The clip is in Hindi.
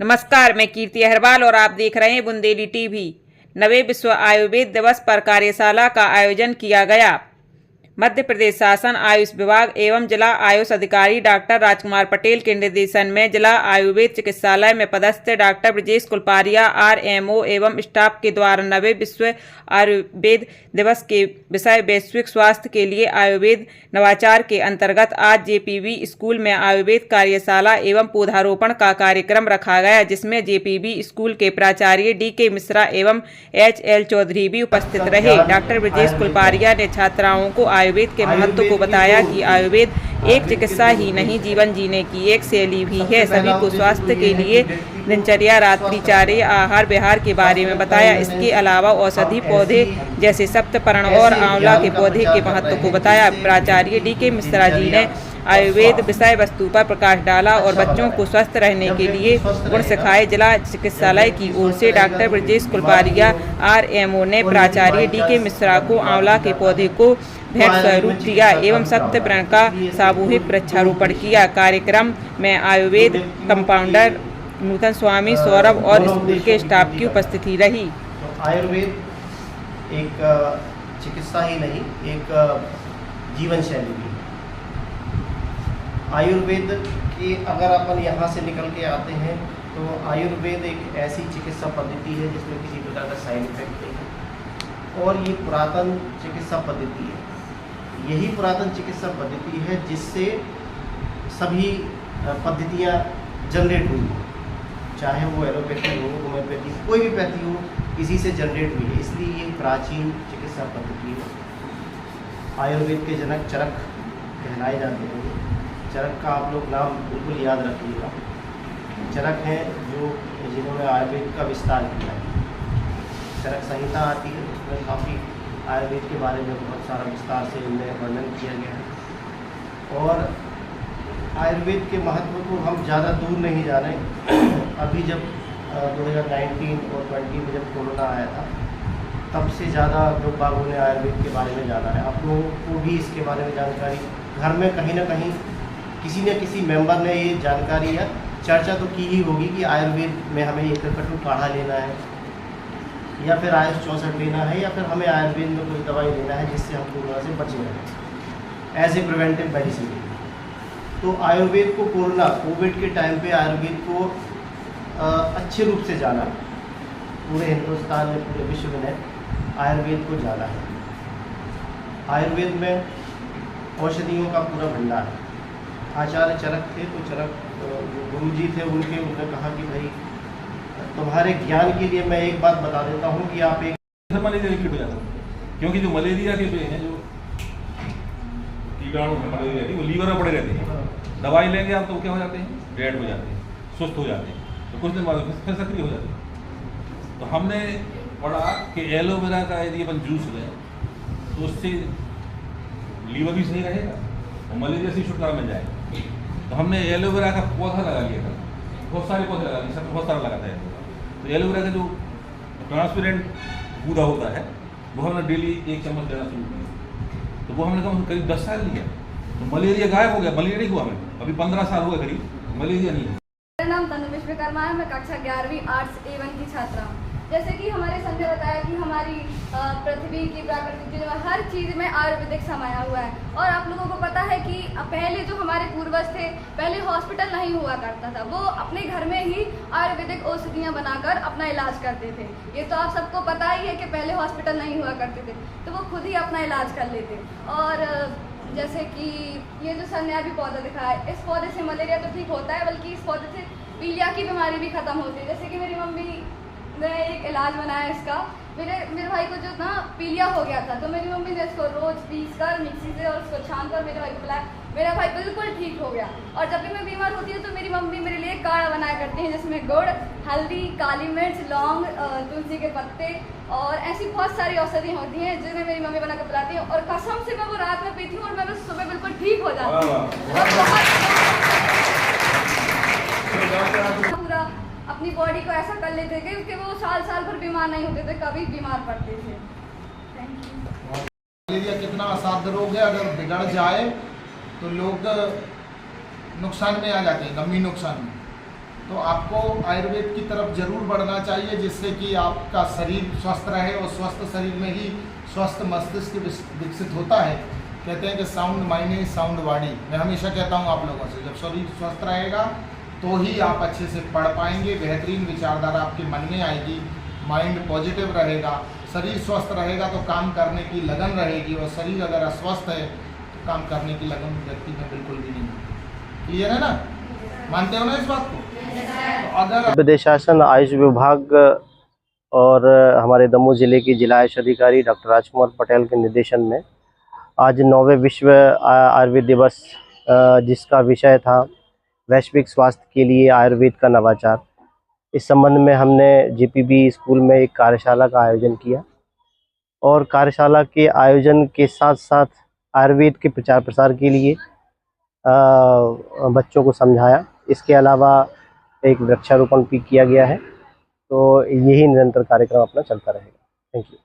नमस्कार, मैं कीर्ति अहरवाल और आप देख रहे हैं बुंदेली टीवी। 9वें विश्व आयुर्वेद दिवस पर कार्यशाला का आयोजन किया गया। मध्य प्रदेश शासन आयुष विभाग एवं जिला आयुष अधिकारी डॉक्टर राजकुमार पटेल के निर्देशन में जिला आयुर्वेद चिकित्सालय में पदस्थ डॉक्टर ब्रजेश कुलपारिया RMO एवं स्टाफ के द्वारा 9वें विश्व आयुर्वेद दिवस के विषय वैश्विक स्वास्थ्य के लिए आयुर्वेद नवाचार के अंतर्गत आज JPV स्कूल में आयुर्वेद कार्यशाला एवं पौधारोपण का कार्यक्रम रखा गया, जिसमें JPV स्कूल के प्राचार्य DK मिश्रा एवं HL चौधरी भी उपस्थित रहे। डॉक्टर ब्रजेश कुलपारिया ने छात्राओं को आयुर्वेद के महत्व को बताया कि आयुर्वेद एक चिकित्सा ही नहीं, जीवन जीने की एक शैली भी है। सभी को स्वास्थ्य के लिए दिनचर्या, रात्रिचार्य, आहार विहार के बारे में बताया। इसके अलावा औषधि पौधे जैसे सप्तपर्ण और आंवला के पौधे के महत्व को बताया। प्राचार्य DK मिश्रा जी ने आयुर्वेद विषय वस्तु पर प्रकाश डाला और बच्चों को स्वस्थ रहने के लिए गुण सिखाए। जिला चिकित्सालय की ओर से डॉक्टर ब्रजेश कुलपारिया RMO ने प्राचार्य DK मिश्रा को आंवला के पौधे को भेंट स्वरूप दिया एवं सप्तपर्ण का सामूहिक वृक्षारोपण किया। कार्यक्रम में आयुर्वेद कंपाउंडर नूतन स्वामी, सौरभ और स्कूल के स्टाफ की उपस्थिति रही। आयुर्वेद एक चिकित्सा ही नहीं, एक जीवन शैली भी। आयुर्वेद की अगर अपन यहाँ से निकल के आते हैं तो आयुर्वेद एक ऐसी चिकित्सा पद्धति है जिसमें किसी प्रकार का साइड इफेक्ट नहीं है और ये पुरातन चिकित्सा पद्धति है। यही पुरातन चिकित्सा पद्धति है जिससे सभी पद्धतियाँ जनरेट हुई, चाहे वो एलोपैथी हो, होम्योपैथी, कोई भी पैथी हो, इसी से जनरेट हुई है। इसलिए ये प्राचीन चिकित्सा पद्धति है। आयुर्वेद के जनक चरक कहलाए जाते हैं। चरक का आप लोग नाम बिल्कुल याद रखिएगा। चरक हैं जिन्होंने आयुर्वेद का विस्तार किया है। चरक संहिता आती है, उसमें काफ़ी आयुर्वेद के बारे में बहुत सारा विस्तार से इनमें वर्णन किया गया है और आयुर्वेद के महत्व को हम ज़्यादा दूर नहीं जा रहे। अभी जब 2019 और 20 में जब कोरोना आया था, तब से ज़्यादा लोग बागों ने आयुर्वेद के बारे में जाना है। आप लोगों को भी इसके बारे में जानकारी घर में कहीं ना कहीं किसी न किसी मेंबर ने ये जानकारी या चर्चा तो की ही होगी कि आयुर्वेद में हमें ये कटु काढ़ा लेना है या फिर आयुष 64 लेना है या फिर हमें आयुर्वेद में कोई दवाई लेना है जिससे हम कोरोना से बचे रहें एज ए प्रिवेंटिव मेडिसिन। तो आयुर्वेद को कोविड के टाइम पे आयुर्वेद को अच्छे रूप से जाना, पूरे हिंदुस्तान में, पूरे विश्व में आयुर्वेद को जाना है। आयुर्वेद में औषधियों का पूरा भंडार है। आचार्य चरक थे तो चरक गुरु जी थे, उन्होंने कहा कि भाई तुम्हारे ज्ञान के लिए मैं एक बात बता देता हूँ कि आप एक मलेरिया लिक्विड हो जाता है, क्योंकि जो मलेरिया के पे हैं जो कीटाणु है मलेरिया की, वो लीवर में पड़े रहते हैं। दवाई लेंगे आप तो क्या हो जाते हैं, डेड हो जाते हैं, सुस्त हो जाते हैं, तो कुछ दिन बाद फिर सक्रिय हो जाते हैं। तो हमने पढ़ा कि एलोवेरा का यदि अपन जूस लें तो उससे लीवर भी सही रहेगा और मलेरिया से छुटकारा मिल जाएगा। तो हमने एलोवेरा का पौधा लगा लिया था, बहुत सारे पौधे लगा लिए, सब बहुत सारा लगाता है। तो एलोवेरा का जो ट्रांसपेरेंट पौधा होता है वो हमने डेली 1 चम्मच लेना शुरू किया। तो वो हमने करीब 10 साल लिया तो मलेरिया गायब हो गया। मलेरिया नहीं हुआ हमें, अभी 15 साल हो गए करीब, मलेरिया नहीं है। मेरा नाम तनु विश्वकर्मा है। मैं कक्षा 11वीं आर्ट्स A1 की छात्रा हूँ। जैसे कि हमारे संघ ने बताया कि हमारी पृथ्वी की प्राकृतिक चीज़ों में हर चीज़ में आयुर्वेदिक समाया हुआ है। और आप लोगों को पता है कि पहले जो हमारे पूर्वज थे, पहले हॉस्पिटल नहीं हुआ करता था, वो अपने घर में ही आयुर्वेदिक औषधियाँ बनाकर अपना इलाज करते थे। ये तो आप सबको पता ही है कि पहले हॉस्पिटल नहीं हुआ करते थे, तो वो खुद ही अपना इलाज कर लेते। और जैसे कि ये जो सर ने अभी पौधा दिखाया है, इस पौधे से मलेरिया तो ठीक होता है, बल्कि इस पौधे से पीलिया की बीमारी भी खत्म होती है। जैसे कि मेरी मम्मी ने एक इलाज बनाया इसका। मेरे भाई को जो ना पीलिया हो गया था, तो मेरी मम्मी ने इसको रोज पीस कर मिक्सी से और उसको छान कर मेरे भाई को पिलाया। मेरा भाई बिल्कुल ठीक हो गया। और जब भी मैं बीमार होती हूँ तो मेरी मम्मी मेरे लिए काढ़ा बनाया करती हैं, जिसमें गुड़, हल्दी, काली मिर्च, लौंग, तुलसी के पत्ते और ऐसी बहुत सारी औषधि होती हैं जिन्हें मेरी मम्मी बनाकर पिलाती है। और कसम से मैं वो रात में पीती हूँ और मैं बस सुबह बिल्कुल ठीक हो जाती हूँ। पूरा अपनी बॉडी को ऐसा कर लेते थे कि वो साल भर बीमार नहीं होते थे, कभी बीमार पड़ते थे। Thank you. मलेरिया कितना असाध्य रोग है, अगर बिगड़ जाए तो लोग नुकसान में आ जाते हैं, गंभीर नुकसान में। तो आपको आयुर्वेद की तरफ जरूर बढ़ना चाहिए, जिससे कि आपका शरीर स्वस्थ रहे, और स्वस्थ शरीर में ही स्वस्थ मस्तिष्क विकसित होता है। कहते हैं कि sound mind is sound body. मैं हमेशा कहता हूँ आप लोगों से, जब शरीर स्वस्थ रहेगा तो ही आप अच्छे से पढ़ पाएंगे, बेहतरीन विचारधारा आपके मन में आएगी, माइंड पॉजिटिव रहेगा। शरीर स्वस्थ रहेगा तो काम करने की लगन रहेगी, और शरीर अगर अस्वस्थ है तो काम करने की लगन व्यक्ति में बिल्कुल भी नहीं है। क्लियर है ना? मानते हो ना इस बात को? तो अगर प्रदेश शासन आयुष विभाग और हमारे दमोह जिले की जिला आयुष अधिकारी डॉक्टर राजकुमार पटेल के निर्देशन में आज 9वें विश्व आयुर्वेद दिवस, जिसका विषय था वैश्विक स्वास्थ्य के लिए आयुर्वेद का नवाचार, इस संबंध में हमने जीपीबी स्कूल में एक कार्यशाला का आयोजन किया, और कार्यशाला के आयोजन के साथ साथ आयुर्वेद के प्रचार प्रसार के लिए बच्चों को समझाया। इसके अलावा एक वृक्षारोपण भी किया गया है। तो यही निरंतर कार्यक्रम अपना चलता रहेगा। Thank you.